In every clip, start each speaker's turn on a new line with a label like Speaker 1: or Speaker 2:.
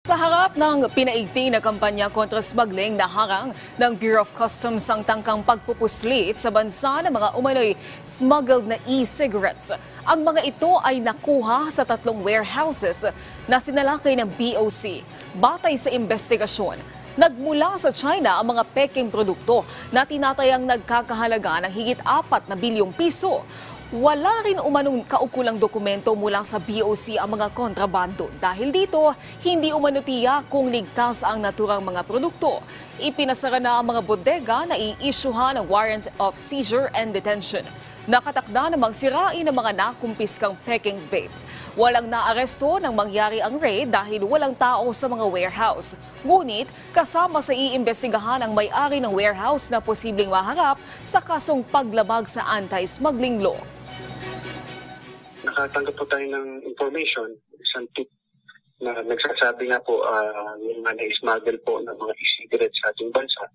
Speaker 1: Sa harap ng pinaigting na kampanya kontra smuggling, naharang ng Bureau of Customs ang tangkang pagpupuslit sa bansa ng mga umano'y smuggled na e-cigarettes. Ang mga ito ay nakuha sa 3 warehouses na sinalakay ng BOC. Batay sa investigasyon, nagmula sa China ang mga peking produkto na tinatayang nagkakahalaga ng higit 4 na bilyong piso. Wala rin umanong kaukulang dokumento mula sa BOC ang mga kontrabando. Dahil dito, hindi umano tiyak kung ligtas ang naturang mga produkto. Ipinasara na ang mga bodega na i-issuehan ng warrant of seizure and detention. Nakatakda namang sirain ang mga nakumpiskang peking vape. Walang naaresto nang mangyari ang raid dahil walang tao sa mga warehouse. Ngunit kasama sa iimbestigahan ang may-ari ng warehouse na posibleng maharap sa kasong paglabag sa anti-smuggling law.
Speaker 2: Nakatanggap po tayo ng information, isang tip na nagsasabi nga po yung mga na-smuggle po ng mga e-cigarettes sa ating bansa.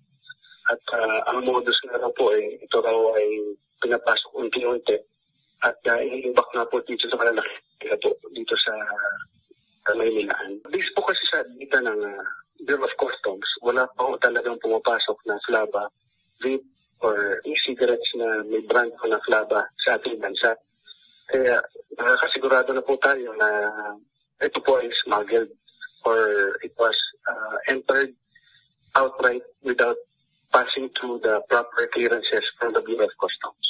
Speaker 2: At ang modus nga raw po ito raw ay pinapasok unti-unti at i-imbak nga po dito sa malalaki dito sa Maymilaan. Based po kasi sa data ng Bureau of Customs, wala pa po talagang pumapasok na flaba, vape or e-cigarettes na may brand po na flaba sa ating bansa. Kaya nakakasigurado na po tayo na ito po ay smuggled or it was entered outright without passing through the proper clearances from the Bureau of Customs.